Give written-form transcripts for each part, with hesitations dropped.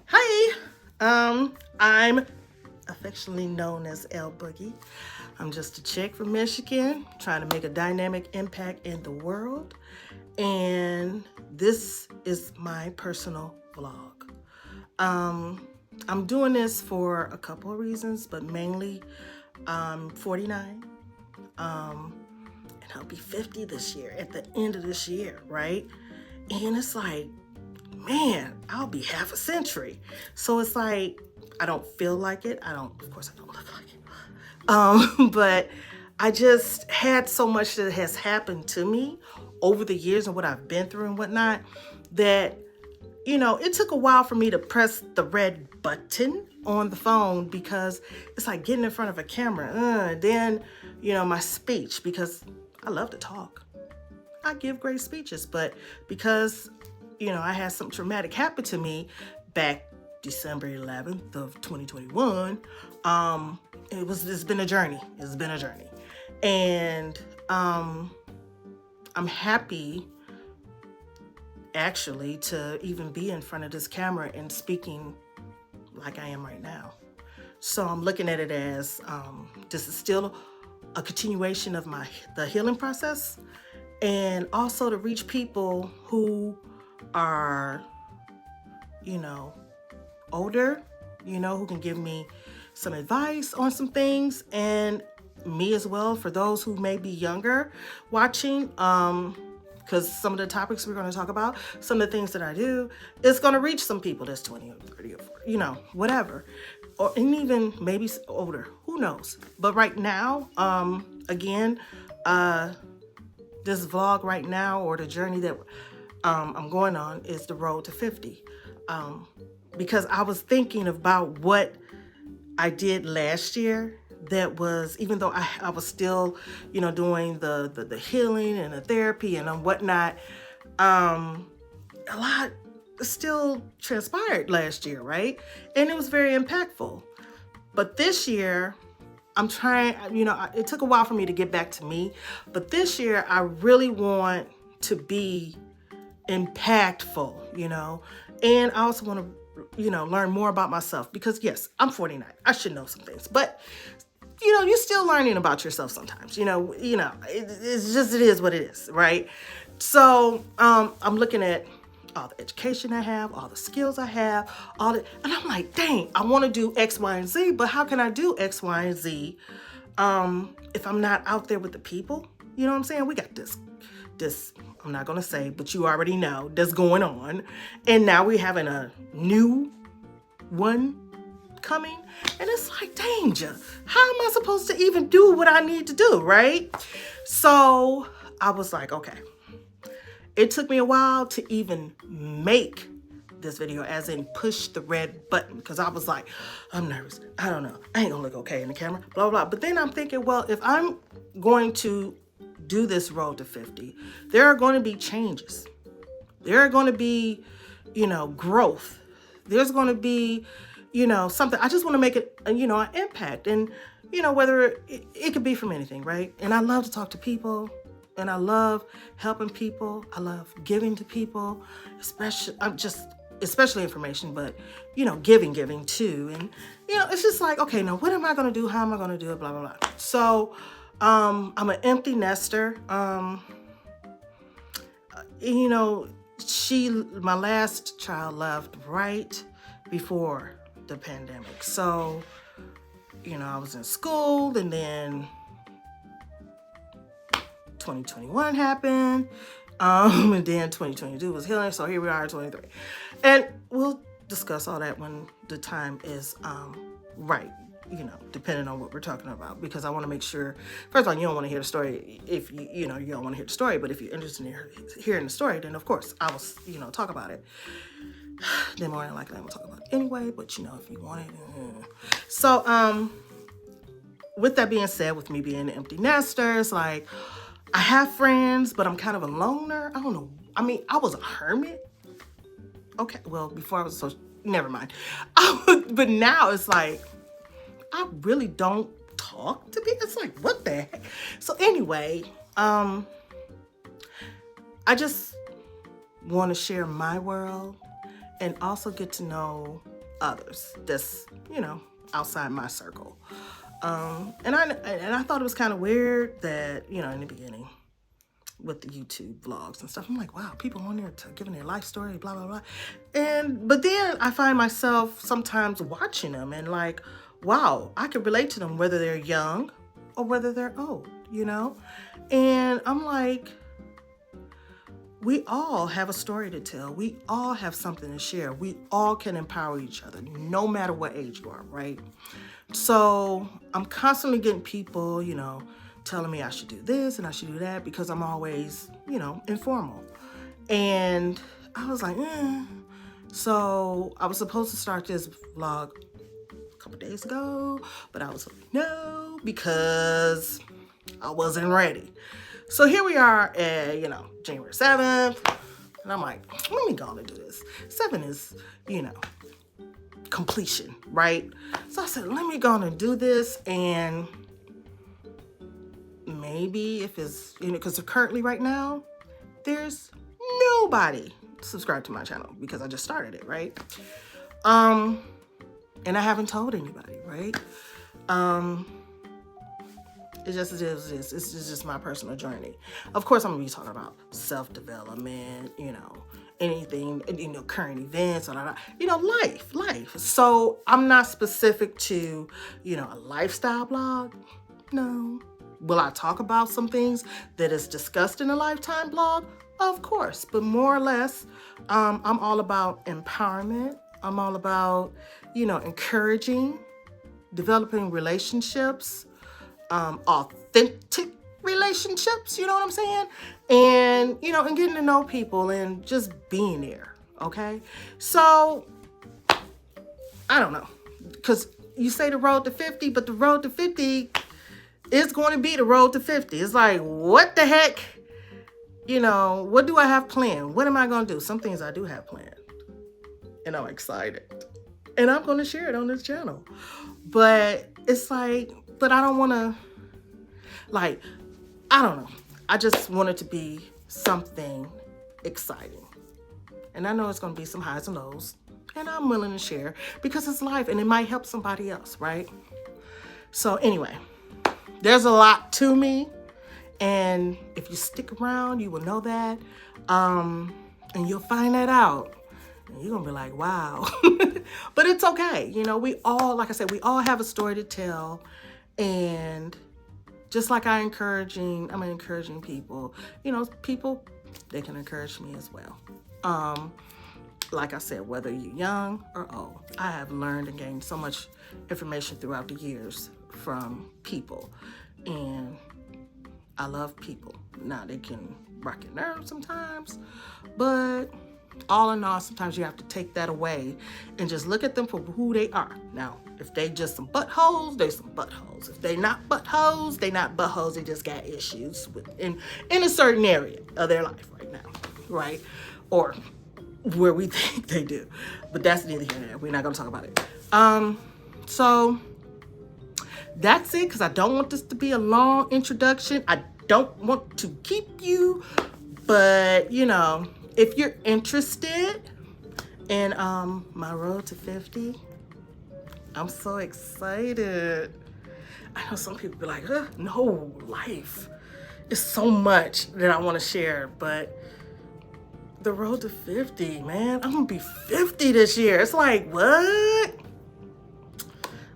Hi, I'm affectionately known as L Boogie. I'm just a chick from Michigan trying to make a dynamic impact in the world. And this is my personal vlog. Um, I'm doing this for a couple of reasons, but mainly I'm 49. And I'll be 50 this year at the end of this year, right? And it's like, man, I'll be half a century. So it's like, I don't feel like it. Of course, I don't look like it. But I just had so much that has happened to me over the years and what I've been through and whatnot that, it took a while for me to press the red button on the phone because it's like getting in front of a camera. Then, my speech, because I love to talk. I give great speeches, but because I had something traumatic happen to me back December 11th of 2021. It's been a journey. It's been a journey. And I'm happy actually to even be in front of this camera and speaking like I am right now. So I'm looking at it as this is still a continuation of the healing process, and also to reach people who are, older, who can give me some advice on some things, and me as well for those who may be younger watching, because some of the topics we're going to talk about, some of the things that I do, it's going to reach some people that's 20 or 30 or 40, whatever, and even maybe older, who knows. But right now, again, this vlog right now, or the journey that I'm going on, is the road to 50. Because I was thinking about what I did last year that was, even though I was still, doing the healing and the therapy and whatnot, a lot still transpired last year, right? And it was very impactful. But this year, I'm trying, it took a while for me to get back to me, but this year I really want to be impactful, and I also want to, learn more about myself because yes, I'm 49. I should know some things, but you're still learning about yourself sometimes, it's just, it is what it is, right? So, I'm looking at all the education I have, all the skills I have, and I'm like, dang, I want to do X, Y, and Z, but how can I do X, Y, and Z, if I'm not out there with the people? You know what I'm saying? We got this, I'm not going to say, but you already know that's going on. And now we're having a new one coming. And it's like, danger. How am I supposed to even do what I need to do, right? So I was like, okay. It took me a while to even make this video, as in push the red button, because I was like, I'm nervous. I don't know. I ain't gonna look okay in the camera, blah, blah. But then I'm thinking, well, if I'm going to do this road to 50, there are going to be changes. There are going to be, growth. There's going to be, something. I just want to make it, an impact. And, whether it could be from anything, right? And I love to talk to people, and I love helping people. I love giving to people, especially information, but, giving too. And, it's just like, okay, now what am I going to do? How am I going to do it? Blah, blah, blah. So, I'm an empty nester. My last child left right before the pandemic. So, I was in school, and then 2021 happened. And then 2022 was healing. So here we are, 23. And we'll discuss all that when the time is right, depending on what we're talking about. Because I want to make sure, first of all, you don't want to hear the story if you don't want to hear the story. But if you're interested in hearing the story, then of course I will, talk about it. Then more than likely I will talk about it anyway. But if you want it, so with that being said, with me being an empty nester, it's like I have friends, but I'm kind of a loner. I don't know. I mean, I was a hermit. Okay, well, before I was never mind. But now it's like, I really don't talk to people. It's like, what the heck? So anyway, I just want to share my world and also get to know others that's, outside my circle. And I thought it was kind of weird that, in the beginning with the YouTube vlogs and stuff, I'm like, wow, people on there giving their life story, blah, blah, blah. But then I find myself sometimes watching them and like, wow, I can relate to them, whether they're young or whether they're old, And I'm like, we all have a story to tell. We all have something to share. We all can empower each other, no matter what age you are, right? So I'm constantly getting people, telling me I should do this and I should do that because I'm always, informal. And I was like, So I was supposed to start this vlog a couple days ago, but I was like, no, because I wasn't ready. So here we are at, January 7th. And I'm like, let me go and do this. 7 is, completion, right? So I said, let me go and do this. And maybe if it's, because currently right now, there's nobody subscribed to my channel because I just started it, right? And I haven't told anybody, right? It just is. It's just my personal journey. Of course, I'm gonna be talking about self-development, anything, current events, life. So I'm not specific to, a lifestyle blog. No. Will I talk about some things that is discussed in a Lifetime blog? Of course, but more or less, I'm all about empowerment. I'm all about, encouraging, developing relationships, authentic relationships, you know what I'm saying? And, and getting to know people and just being there, okay? So, I don't know, because you say the road to 50, but the road to 50 is going to be the road to 50. It's like, what the heck? What do I have planned? What am I going to do? Some things I do have planned, and I'm excited. And I'm going to share it on this channel. But it's like, but I don't want to, I don't know. I just want it to be something exciting. And I know it's going to be some highs and lows. And I'm willing to share because it's life and it might help somebody else, right? So anyway, there's a lot to me. And if you stick around, you will know that. And you'll find that out. And you're going to be like, wow. But it's okay. We all, like I said, we all have a story to tell. And just like I'm encouraging people, people, they can encourage me as well. Like I said, whether you're young or old, I have learned and gained so much information throughout the years from people. And I love people. Now, they can rock your nerves sometimes, but all in all, sometimes you have to take that away and just look at them for who they are. Now, if they just some buttholes, they some buttholes. If they not buttholes, they not buttholes. They just got issues in a certain area of their life right now, right? Or where we think they do. But that's neither here nor there. We're not going to talk about it. So that's it, because I don't want this to be a long introduction. I don't want to keep you, but if you're interested in my road to 50, I'm so excited. I know some people be like, no, life is so much that I want to share, but the road to 50, man, I'm gonna be 50 this year. It's like, what?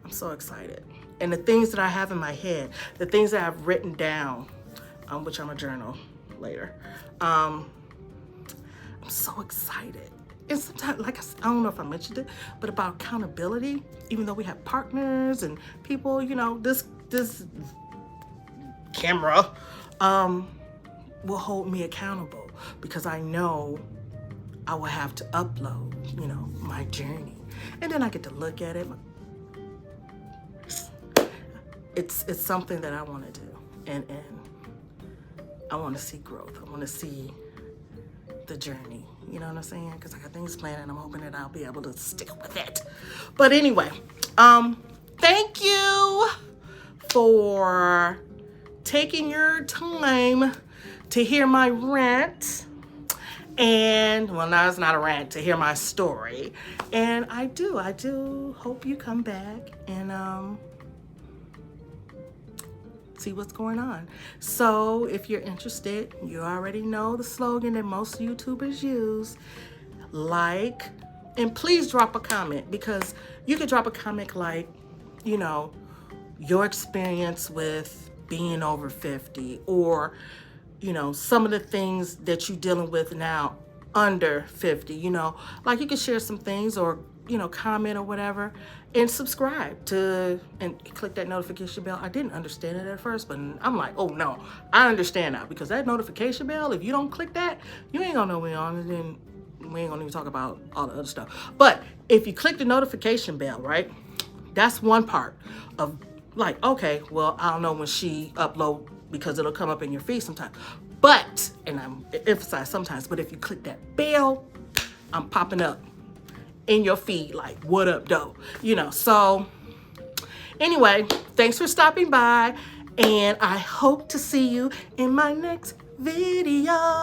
I'm so excited. And the things that I have in my head, the things that I've written down, which I'm a journal later, I'm so excited. And sometimes, like I said, I don't know if I mentioned it, but about accountability, even though we have partners and people, this camera will hold me accountable, because I know I will have to upload, my journey. And then I get to look at it. It's something that I want to do, and I want to see growth. I want to see the journey, you know what I'm saying? Because I got things planned, and I'm hoping that I'll be able to stick with it. But anyway, thank you for taking your time to hear my rant. And well, now it's not a rant, to hear my story. And I do hope you come back and see what's going on. So if you're interested, you already know the slogan that most YouTubers use: like, and please drop a comment, because you can drop a comment like, you know, your experience with being over 50, or, you know, some of the things that you're dealing with now under 50, you know, like you can share some things, or, you know, comment or whatever, and subscribe to, and click that notification bell. I didn't understand it at first, but I'm like, oh no, I understand now, because that notification bell, if you don't click that, you ain't gonna know we're on, and then we ain't gonna even talk about all the other stuff. But if you click the notification bell, right, that's one part of, like, okay, well, I don't know when she upload, because it'll come up in your feed sometimes. But, and I'm emphasize sometimes, but if you click that bell, I'm popping up in your feed like, what up, doe? You know, so anyway, thanks for stopping by, and I hope to see you in my next video.